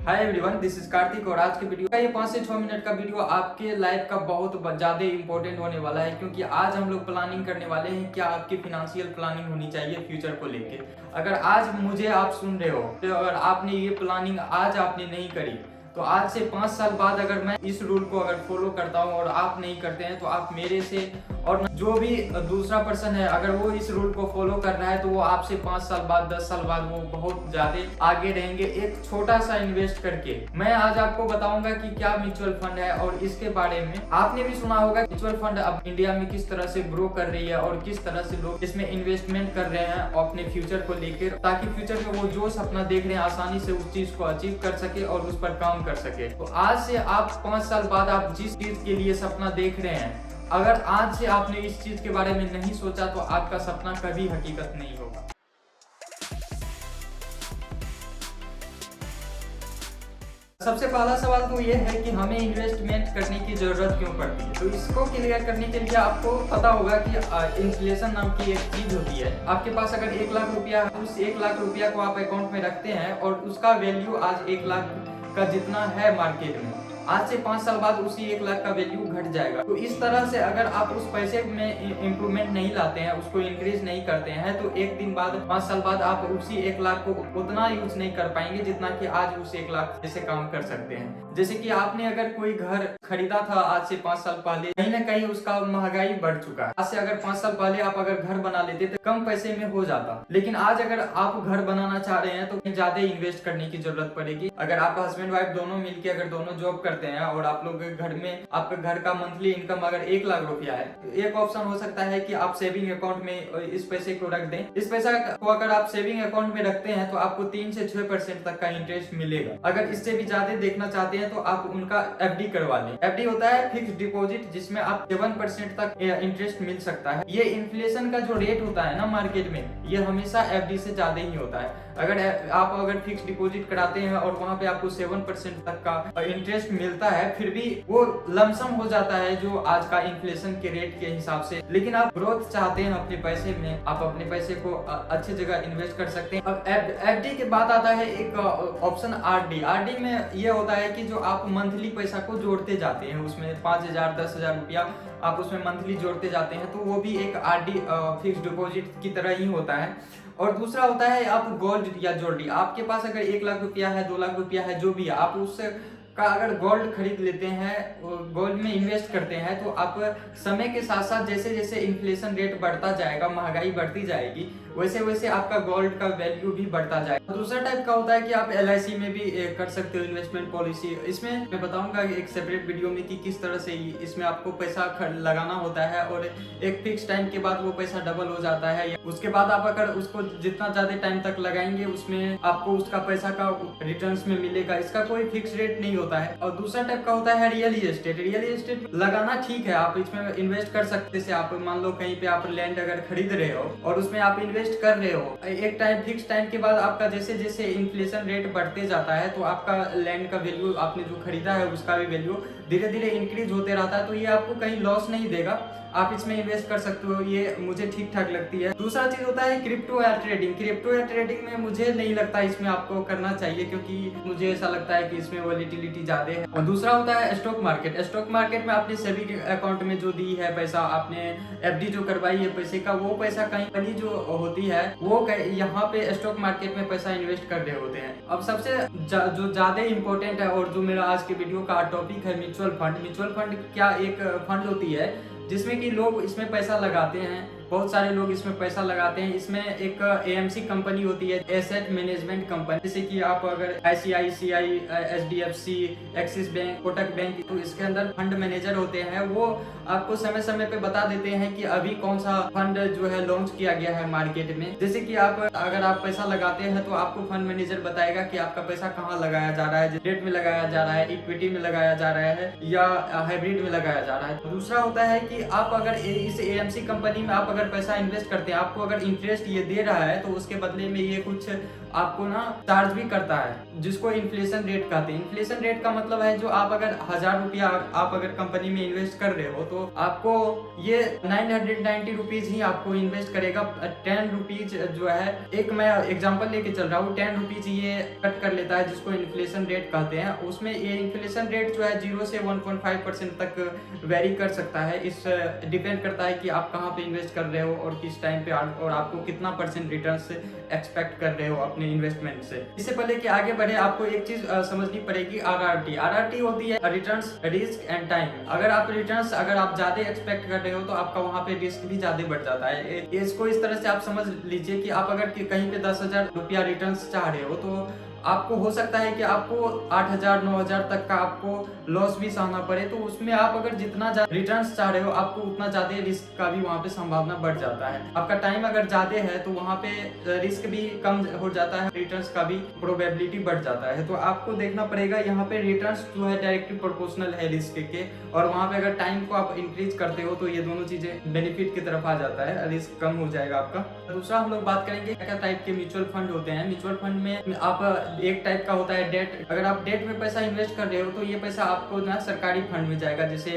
Hi everyone, this is Kartik और आज के वीडियो का ये 5 से 6 मिनट का वीडियो आपके लाइफ का बहुत ज्यादा इंपॉर्टेंट होने वाला है, क्योंकि आज हम लोग प्लानिंग करने वाले हैं क्या आपकी फिनेंशियल प्लानिंग होनी चाहिए फ्यूचर को लेके। अगर आज मुझे आप सुन रहे हो तो अगर आपने ये प्लानिंग आज आपने नहीं करी तो आज से 5 साल बाद अगर मैं इस रूल को अगर फॉलो करता हूँ और आप नहीं करते हैं तो आप मेरे से और जो भी दूसरा पर्सन है अगर वो इस रूल को फॉलो कर रहा है तो वो आपसे 5 साल बाद 10 साल बाद वो बहुत ज्यादा आगे रहेंगे एक छोटा सा इन्वेस्ट करके। मैं आज आपको बताऊंगा कि क्या म्यूचुअल फंड है और इसके बारे में आपने भी सुना होगा म्यूचुअल फंड अब इंडिया में किस तरह से ग्रो कर रही है और किस तरह से लोग इसमें इन्वेस्टमेंट कर रहे हैं अपने फ्यूचर को लेकर, ताकि फ्यूचर में वो जो सपना देख रहे हैं आसानी से उस चीज को अचीव कर सके और उस पर काम कर सके। तो आज से आप 5 साल बाद आप जिस चीज के लिए सपना देख रहे हैं, अगर आज से आपने इस चीज के बारे में नहीं सोचा तो आपका सपना कभी हकीकत नहीं होगा। सबसे पहला सवाल तो ये है कि हमें इन्वेस्टमेंट करने की जरूरत क्यों पड़ती है। तो इसको क्लियर करने के लिए आपको पता होगा कि इन्फ्लेशन नाम की एक चीज होती है। आपके पास अगर 1 लाख रुपया है, उस 1 लाख रुपया को आप अकाउंट में रखते हैं और उसका वैल्यू आज 1 लाख का जितना है मार्केट में, आज से 5 साल बाद उसी 1 लाख का वैल्यू घट जाएगा। तो इस तरह से अगर आप उस पैसे में इंप्रूवमेंट नहीं लाते हैं, उसको इंक्रीज नहीं करते हैं, तो एक दिन बाद 5 साल बाद आप उसी 1 लाख को उतना यूज नहीं कर पाएंगे जितना कि आज उस 1 लाख जैसे काम कर सकते हैं। जैसे कि आपने अगर कोई घर खरीदा था आज से 5 साल पहले, कहीं ना कहीं उसका महंगाई बढ़ चुका है। आज से अगर 5 साल पहले आप अगर घर बना लेते तो कम पैसे में हो जाता, लेकिन आज अगर आप घर बनाना चाह रहे हैं तो ज्यादा इन्वेस्ट करने की जरूरत पड़ेगी। अगर आप हस्बैंड वाइफ दोनों मिलकर अगर दोनों जॉब करते हैं और आप लोग घर में आपका घर का मंथली इनकम अगर 1 लाख रुपया है, तो एक ऑप्शन हो सकता है कि आप सेविंग अकाउंट में इस पैसे को रख दें। इस पैसा को अगर आप सेविंग अकाउंट में रखते हैं तो आपको 3 से 6% तक का इंटरेस्ट मिलेगा। अगर इससे भी ज्यादा देखना चाहते हैं तो आप उनका एफडी करवा लें। एफडी होता है फिक्स डिपॉजिट, जिसमें आप 7% तक इंटरेस्ट मिल सकता है। ये इन्फ्लेशन का जो रेट होता है ना मार्केट में, ये हमेशा एफडी से ज्यादा ही होता है। अगर आप अगर फिक्स डिपॉजिट कराते हैं और वहां पे आपको 7% तक का इंटरेस्ट मिलता है, फिर भी वो लमसम हो जाता है जो आज का इन्फ्लेशन के रेट के हिसाब से। लेकिन आप ग्रोथ चाहते हैं अपने पैसे में, आप अपने पैसे को अच्छी जगह इन्वेस्ट कर सकते हैं। अब एफडी के बाद आता है एक ऑप्शन आरडी। आरडी में ये होता है कि जो आप मंथली पैसा को जोड़ते जाते हैं, उसमें 5,000 10,000 रुपया आप उसमें मंथली जोड़ते जाते हैं, तो वो भी एक आरडी फिक्स डिपॉजिट की तरह ही होता है। और दूसरा होता है आप गोल्ड या ज्वेलरी। आपके पास अगर 1 लाख रुपया है, 2 लाख रुपया है, जो भी है, आप उससे का अगर गोल्ड खरीद लेते हैं, गोल्ड में इन्वेस्ट करते हैं, तो आप समय के साथ साथ जैसे जैसे इन्फ्लेशन रेट बढ़ता जाएगा, महंगाई बढ़ती जाएगी, वैसे वैसे आपका गोल्ड का वैल्यू भी बढ़ता जाएगा। दूसरा टाइप का होता है कि आप LIC में भी कर सकते हो इन्वेस्टमेंट पॉलिसी। इसमें मैं बताऊंगा एक सेपरेट वीडियो में कि किस तरह से इसमें आपको पैसा लगाना होता है और एक फिक्स टाइम के बाद वो पैसा डबल हो जाता है। उसके बाद आप अगर उसको जितना ज्यादा टाइम तक लगाएंगे उसमें आपको उसका पैसा का रिटर्न्स में मिलेगा। इसका कोई फिक्स रेट नहीं होता है। और दूसरा टाइप का होता है रियल एस्टेट। रियल एस्टेट लगाना ठीक है, आप इसमें इन्वेस्ट कर सकते हैं। आप मान लो कहीं पे आप लैंड अगर खरीद रहे हो और उसमें आप इन्वेस्ट कर रहे हो, एक टाइम फिक्स टाइम के बाद आपका जैसे जैसे इन्फ्लेशन रेट बढ़ते जाता है तो आपका लैंड का वैल्यू, आपने जो खरीदा है उसका भी वैल्यू धीरे धीरे इंक्रीज होते रहता है। तो ये आपको कहीं लॉस नहीं देगा, आप इसमें इन्वेस्ट कर सकते हो। ये मुझे ठीक ठाक लगती है। दूसरा चीज होता है क्रिप्टो या ट्रेडिंग। क्रिप्टो या ट्रेडिंग में मुझे नहीं लगता इसमें आपको करना चाहिए, क्योंकि मुझे ऐसा लगता है कि इसमें वॉलेटिलिटी ज्यादा है। और दूसरा होता है स्टॉक मार्केट। स्टॉक मार्केट में आपने सेविंग अकाउंट में जो दी है पैसा, आपने एफडी जो करवाई है पैसे का, वो पैसा कहीं कंपनी जो होती है वो यहाँ पे स्टॉक मार्केट में पैसा इन्वेस्ट कर रहे होते हैं। अब सबसे जो ज्यादा इंपॉर्टेंट है और जो मेरा आज के वीडियो का टॉपिक है म्यूचुअल फंड। म्यूचुअल फंड क्या एक फंड होती है जिसमें कि लोग इसमें पैसा लगाते हैं, बहुत सारे लोग इसमें पैसा लगाते हैं। इसमें एक AMC कंपनी होती है, एसेट मैनेजमेंट कंपनी, जैसे कि आप अगर ICICI, HDFC, axis bank, Kotak bank, तो इसके अंदर फंड मैनेजर होते हैं। वो आपको समय समय पे बता देते हैं कि अभी कौन सा फंड जो है लॉन्च किया गया है मार्केट में। जैसे कि आप अगर आप पैसा लगाते हैं तो आपको फंड मैनेजर बताएगा कि आपका पैसा कहाँ लगाया जा रहा है, डेट में लगाया जा रहा है, इक्विटी में लगाया जा रहा है या हाइब्रिड में लगाया जा रहा है। दूसरा होता है कि आप अगर इस AMC कंपनी में आप अगर पैसा इन्वेस्ट करते हैं, आपको अगर इंटरेस्ट ये दे रहा है तो उसके बदले में ये कुछ आपको ना चार्ज भी करता है, जिसको इन्फ्लेशन रेट कहते हैं। इन्फ्लेशन रेट का मतलब है जो आप अगर 1000 रुपया आप अगर कंपनी में इन्वेस्ट कर रहे हो तो आपको ये 990 रुपीज ही आपको इन्वेस्ट करेगा। 10 रुपीज जो है, एक मैं एग्जांपल लेके चल रहा हूँ, 10 रुपीज ये कट कर लेता है, जिसको इन्फ्लेशन रेट कहते हैं। उसमें ये इन्फ्लेशन रेट जो है 0 से 1.5% तक वेरी कर सकता है। इस डिपेंड करता है कि आप कहाँ पे इन्वेस्ट कर रहे हो और किस टाइम पे, और आपको कितना % रिटर्न एक्सपेक्ट कर रहे हो अपने इन्वेस्टमेंट से। इससे पहले कि आगे बढ़े आपको एक चीज समझनी पड़ेगी, RRT। RRT होती है रिटर्न्स, रिस्क एंड टाइम। अगर आप रिटर्न्स अगर आप ज्यादा एक्सपेक्ट कर रहे हो तो आपका वहाँ पे रिस्क भी ज्यादा बढ़ जाता है। इसको इस तरह से आप समझ लीजिए कि आप अगर कहीं पे 10,000 रुपया रिटर्न्स चाह रहे हो तो आपको हो सकता है कि आपको 8,000 9,000 तक का आपको लॉस भी सहना पड़े। तो उसमें आप अगर जितना रिटर्न्स चाह रहे हो आपको उतना ज्यादा रिस्क का भी वहाँ पे संभावना बढ़ जाता है। आपका टाइम अगर ज्यादा है तो वहाँ पे रिस्क भी कम हो जाता है, रिटर्न्स का भी प्रोबेबिलिटी बढ़ जाता है। तो आपको देखना पड़ेगा यहाँ पे रिटर्न्स जो है डायरेक्टली प्रोपोर्शनल है रिस्क के, और वहाँ पे अगर टाइम को आप इंक्रीज करते हो तो ये दोनों चीजें बेनिफिट की तरफ आ जाता है, रिस्क कम हो जाएगा आपका। दूसरा हम लोग बात करेंगे क्या टाइप के म्यूचुअल फंड होते हैं। म्यूचुअल फंड में आप एक टाइप का होता है डेट। अगर आप डेट में पैसा इन्वेस्ट कर रहे हो तो ये पैसा आपको ना सरकारी फंड में जाएगा, जैसे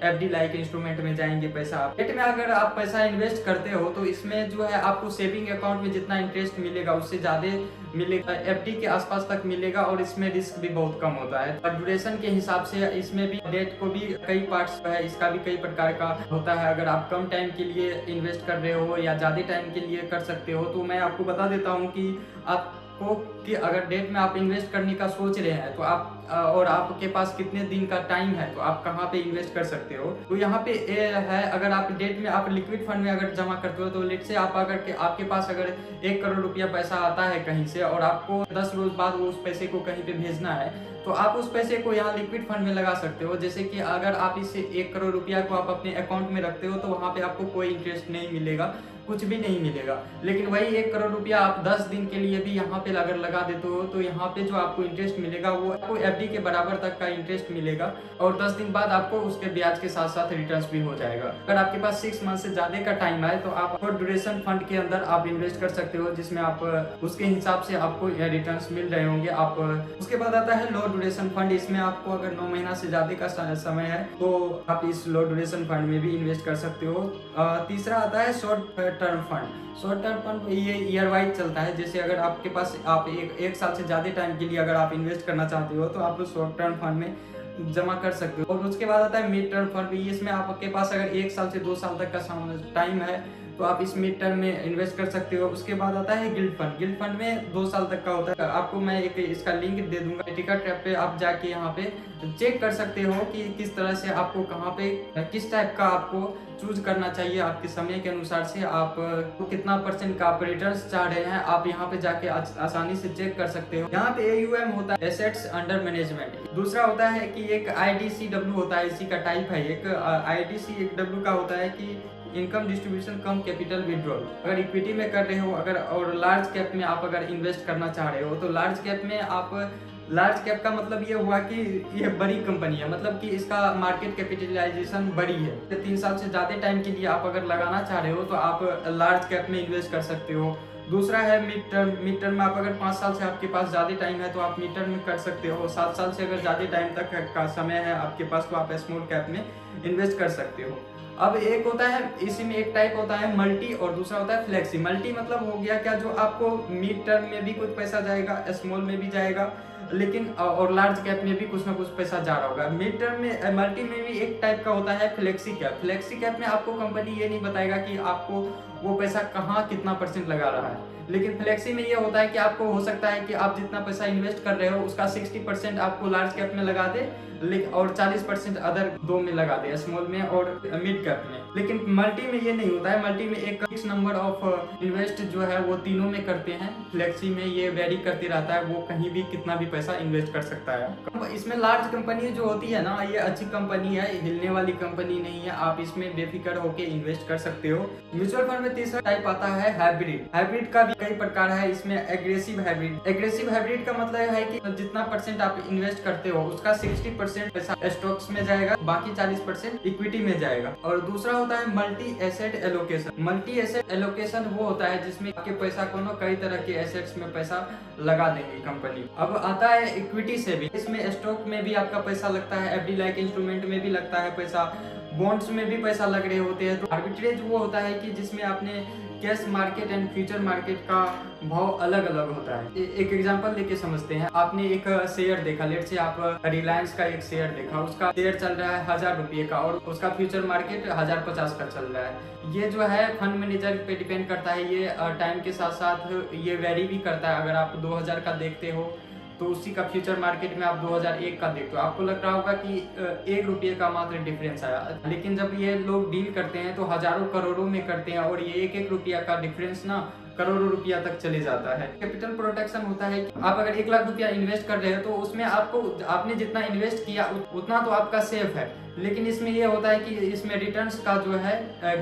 FD लाइक इंस्ट्रूमेंट में जाएंगे पैसा। डेट में अगर आप पैसा इन्वेस्ट करते हो तो इसमें जो है आपको सेविंग अकाउंट में जितना इंटरेस्ट मिलेगा उससे ज्यादा मिलेगा, FD के आसपास तक मिलेगा, और इसमें रिस्क भी बहुत कम होता है। और ड्यूरेशन के हिसाब से इसमें भी डेट को भी कई पार्ट्स है, इसका भी कई प्रकार का होता है। अगर आप कम टाइम के लिए इन्वेस्ट कर रहे हो या ज्यादा टाइम के लिए कर सकते हो, तो मैं आपको बता देता हूँ कि आपको कि अगर डेट में आप इन्वेस्ट करने का सोच रहे हैं तो आप और आपके पास कितने दिन का टाइम है तो आप कहाँ पे इन्वेस्ट कर सकते हो। तो यहाँ पे है, अगर आप डेट में आप लिक्विड फंड में अगर जमा करते हो तो लेट से आप अगर आपके पास अगर 1 करोड़ रुपया पैसा आता है कहीं से और आपको 10 रोज बाद वो उस पैसे को कहीं पे भेजना है, तो आप उस पैसे को यहाँ लिक्विड फंड में लगा सकते हो। जैसे कि अगर आप इस 1 करोड़ रुपया को आप अपने अकाउंट में रखते हो तो वहाँ पे आपको कोई इंटरेस्ट नहीं मिलेगा, कुछ भी नहीं मिलेगा। लेकिन वही 1 करोड़ रुपया आप 10 दिन के लिए भी यहाँ पे अगर लगा देते हो तो यहाँ पे जो आपको इंटरेस्ट मिलेगा वो आपको FD के बराबर तक का इंटरेस्ट मिलेगा, और 10 दिन बाद आपको उसके ब्याज के साथ साथ रिटर्न्स भी हो जाएगा। अगर आपके पास 6 मंथ से ज्यादा का टाइम है तो आप ड्यूरेशन फंड के अंदर आप इन्वेस्ट कर सकते हो, जिसमें आप उसके हिसाब से आपको रिटर्न्स मिल रहे होंगे। आप उसके बाद आता है लो ड्यूरेशन फंड। इसमें आपको अगर 9 महीना से ज्यादा का समय है तो आप इस लो ड्यूरेशन फंड में भी इन्वेस्ट कर सकते हो। तीसरा आता है short term fund. Short term fund ये ईयर वाइज चलता है। जैसे अगर आपके पास आप एक साल से ज्यादा टाइम के लिए अगर आप इन्वेस्ट करना चाहते हो तो आप शॉर्ट टर्म फंड में जमा कर सकते हो। और उसके बाद आता है मिड टर्म फंड। इसमें आपके पास अगर 1 साल से 2 साल तक का टाइम है तो आप इस मिड टर्म में इन्वेस्ट कर सकते हो। उसके बाद आता है गिल्ड फंड। गिल्ड फंड में 2 साल तक का होता है। आपको मैं एक इसका लिंक दे दूंगा, टिकट ऐप पे आप जाके यहाँ पे चेक कर सकते हो कि किस तरह से आपको कहाँ पे किस टाइप का आपको चूज करना चाहिए। आपके समय के अनुसार से आप कितना % का आप रिटर्न्स चाह रहे हैं, आप यहाँ पे जाके आसानी से चेक कर सकते हो। यहाँ पे AUM होता है, एसेट्स अंडर मैनेजमेंट। दूसरा होता है कि एक IDCW होता है, इसी का टाइप है। एक IDCW का होता है कि इनकम डिस्ट्रीब्यूशन कम कैपिटल विड्रॉल। अगर इक्विटी में कर रहे हो अगर और लार्ज कैप में आप अगर इन्वेस्ट करना चाह रहे हो तो लार्ज कैप में आप, लार्ज कैप का मतलब ये हुआ कि ये बड़ी कंपनी है, मतलब कि इसका मार्केट कैपिटलाइजेशन बड़ी है। 3 साल से ज्यादा टाइम के लिए आप अगर लगाना चाह रहे हो तो आप लार्ज कैप में इन्वेस्ट कर सकते हो। दूसरा है मिड टर्म। मिड टर्म में आप अगर 5 साल से आपके पास ज्यादा टाइम है तो आप मिड टर्म में कर सकते हो। 7 साल से अगर ज्यादा टाइम तक का समय है आपके पास तो आप स्मॉल कैप में इन्वेस्ट कर सकते हो। अब एक होता है, इसी में एक टाइप होता है मल्टी और दूसरा होता है फ्लेक्सी। मल्टी मतलब हो गया क्या, जो आपको मिड टर्म में भी कुछ पैसा जाएगा, स्मॉल में भी जाएगा, लेकिन और लार्ज कैप में भी कुछ ना कुछ पैसा जा रहा होगा। मिड टर्म में, मल्टी में भी एक टाइप का होता है फ्लेक्सी कैप। फ्लेक्सी कैप में आपको कंपनी ये नहीं बताएगा कि आपको वो पैसा कहाँ कितना % लगा रहा है, लेकिन फ्लेक्सी में ये होता है कि आपको हो सकता है कि आप जितना पैसा इन्वेस्ट कर रहे हो उसका 60% आपको लार्ज कैप में लगा दे और 40% अदर 2 में लगा दे, स्मॉल में और मिड कैप में। लेकिन मल्टी में ये नहीं होता है। मल्टी में एक फिक्स नंबर ऑफ इन्वेस्ट जो है वो तीनों में करते हैं। फ्लेक्सी में ये वेरी करते रहता है, वो कहीं भी कितना भी पैसा इन्वेस्ट कर सकता है। इसमें लार्ज कंपनी जो होती है ना, ये अच्छी कंपनी है, हिलने वाली कंपनी नहीं है। आप इसमें बेफिक्र होके इन्वेस्ट कर सकते हो। म्यूचुअल फंड में तीसरा टाइप आता है हाइब्रिड। हाइब्रिड का भी कई प्रकार है। इसमें एग्रेसिव हाइब्रिड। एग्रेसिव हाइब्रिड का मतलब है कि जितना परसेंट आप इन्वेस्ट करते हो उसका 60% पैसा स्टॉक्स में जाएगा, बाकी 40% इक्विटी में जाएगा। और दूसरा होता है multi asset allocation. Multi asset allocation वो होता है जिसमें आपके पैसा को कई तरह के एसेट्स में पैसा लगा देंगे कंपनी। अब आता है इक्विटी सेविंग। इसमें स्टॉक में भी आपका पैसा लगता है, एफडी लाइक इंस्ट्रूमेंट में भी लगता है पैसा, बॉन्ड्स में भी पैसा लग रहे होते हैं। तो आर्बिट्रेज वो होता है कि जिसमें आपने cash market and future market का भाव अलग अलग होता है। एक एग्जांपल लेके समझते हैं। आपने एक शेयर देखा, लेट से आप रिलायंस का एक शेयर देखा, उसका शेयर चल रहा है 1000 रुपये का और उसका फ्यूचर मार्केट 1050 का चल रहा है। ये जो है फंड मैनेजर पे डिपेंड करता है। ये टाइम के साथ साथ ये वेरी भी करता है। अगर आप 2000 का देखते हो तो उसी का फ्यूचर मार्केट में आप 2001 का देखते हो, आपको लग रहा होगा कि 1 रुपये का मात्र डिफरेंस आया। लेकिन जब ये लोग डील करते हैं तो हजारों करोड़ों में करते हैं और ये 1-1 रुपया का डिफरेंस ना करोड़ों रुपया तक चले जाता है। कैपिटल प्रोटेक्शन होता है कि आप अगर 1 लाख रुपया इन्वेस्ट कर रहे हो तो उसमें आपने जितना इन्वेस्ट किया उतना तो आपका सेफ है। लेकिन इसमें ये होता है कि इसमें रिटर्न्स का जो है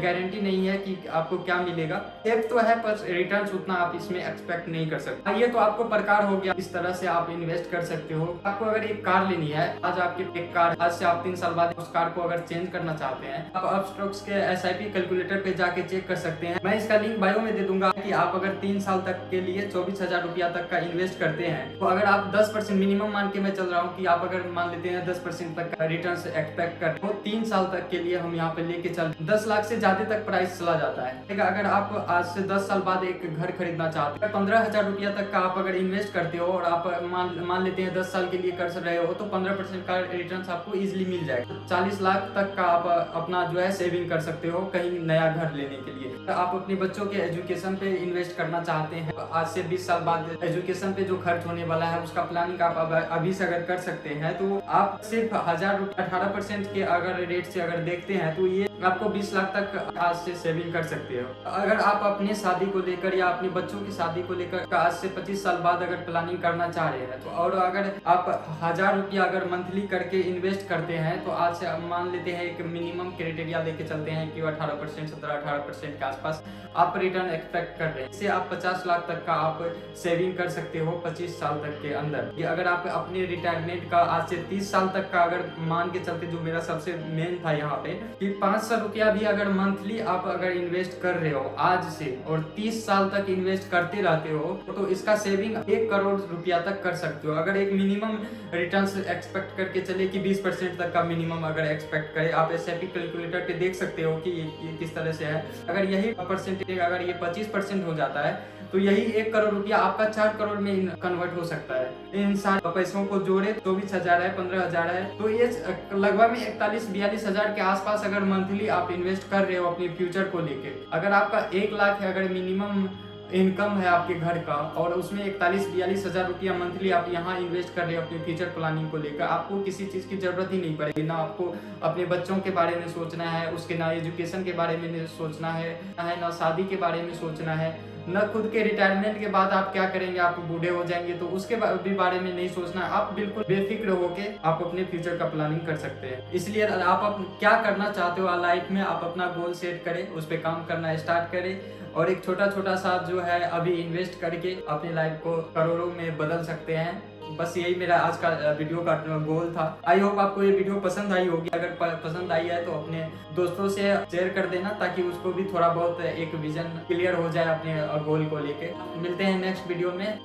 गारंटी नहीं है कि आपको क्या मिलेगा। सेफ तो है पर रिटर्न्स उतना आप इसमें एक्सपेक्ट नहीं कर सकते। ये तो आपको प्रकार हो गया, इस तरह से आप इन्वेस्ट कर सकते हो। आपको अगर एक कार लेनी है, आज आपकी एक कार, आज से आप 3 साल बाद उस कार को अगर चेंज करना चाहते हैं, आप अपस्टॉक्स के SIP कैलकुलेटर पे जाके चेक कर सकते हैं। मैं इसका लिंक बायो में दे दूंगा कि आप अगर 3 साल तक के लिए 24,000 रुपया तक का इन्वेस्ट करते हैं तो अगर आप 10% मिनिमम मान के मैं चल रहा हूँ कि आप अगर मान लेते हैं 10% तक का रिटर्न एक्सपेक्ट करते हो, 3 साल तक के लिए हम यहाँ पे लेके चल 10 लाख से ज्यादा तक प्राइस चला जाता है। अगर आप आज से 10 साल बाद एक घर खरीदना चाहते हैं, 15,000 रुपया तक का आप अगर इन्वेस्ट करते हो और आप मान लेते हैं 10 साल के लिए कर रहे हो तो 15% का रिटर्न आपको इजिली मिल जाएगा। 40 लाख तक का आप अपना जो है सेविंग कर सकते हो कहीं नया घर लेने के लिए। आप अपने बच्चों के एजुकेशन पे इन्वेस्ट करना चाहते हैं, आज से 20 साल बाद एजुकेशन पे जो खर्च होने वाला है उसका प्लानिंग आप अभी से अगर कर सकते हैं तो आप सिर्फ 1000 रुपये 18% के अगर रेट से अगर देखते हैं तो ये आपको 20 लाख तक आज से सेविंग कर सकते हो। अगर आप अपने शादी को लेकर या अपने बच्चों की शादी को लेकर आज से 25 साल बाद अगर प्लानिंग करना चाह रहे हैं तो, और अगर आप 1000 रुपया अगर मंथली करके इन्वेस्ट करते हैं तो आज से मान लेते हैं एक मिनिमम क्राइटेरिया लेके चलते हैं कि 18% 17-18% के आसपास आप रिटर्न एक्सपेक्ट कर रहे हैं। इससे आप 50 लाख तक का आप सेविंग कर सकते हो 25 साल तक के अंदर। ये अगर आप अपने रिटायरमेंट का आज से 30 साल तक का अगर मान के चलते, जो मेरा सबसे मेन था यहाँ पे कि 500 रुपया भी अगर मंथली आप अगर इन्वेस्ट कर रहे हो आज से और 30 साल तक इन्वेस्ट करते रहते हो तो इसका सेविंग 1 करोड़ रुपया तक कर सकते हो। अगर एक मिनिमम रिटर्न्स एक्सपेक्ट करके चले कि 20% तक का मिनिमम अगर एक्सपेक्ट करे, आप SIP कैलकुलेटर पे देख सकते हो कि ये किस तरह से है। अगर यही परसेंटेज अगर ये 25% हो जाता है तो यही 1 करोड़ रुपया आपका 4 करोड़ में कन्वर्ट हो सकता है। इन सारे पैसों को जोड़े 24,000 है, 15,000 है, तो ये लगभग में 41-42 हजार के आसपास अगर मंथली आप इन्वेस्ट कर रहे हो अपने फ्यूचर को लेके। अगर आपका 1 लाख है अगर मिनिमम इनकम है आपके घर का और उसमें 41-42 हजार रुपया मंथली आप यहाँ इन्वेस्ट कर रहे हो अपने फ्यूचर प्लानिंग को लेकर, आपको किसी चीज की जरूरत ही नहीं पड़ेगी। ना आपको अपने बच्चों के बारे में सोचना है, उसके ना एजुकेशन के बारे में सोचना है, ना शादी के बारे में सोचना है, न खुद के रिटायरमेंट के बाद आप क्या करेंगे, आप बूढ़े हो जाएंगे तो उसके भी बारे में नहीं सोचना। आप बिल्कुल बेफिक्र होके आप अपने फ्यूचर का प्लानिंग कर सकते हैं। इसलिए आप क्या करना चाहते हो लाइफ में, आप अपना गोल सेट करें, उस पर काम करना स्टार्ट करें और एक छोटा छोटा सा जो है अभी इन्वेस्ट करके अपनी लाइफ को करोड़ों में बदल सकते हैं। बस यही मेरा आज का वीडियो का गोल था। आई होप आपको ये वीडियो पसंद आई होगी। अगर पसंद आई है तो अपने दोस्तों से शेयर कर देना ताकि उसको भी थोड़ा बहुत एक विजन क्लियर हो जाए अपने गोल को लेके। मिलते हैं नेक्स्ट वीडियो में।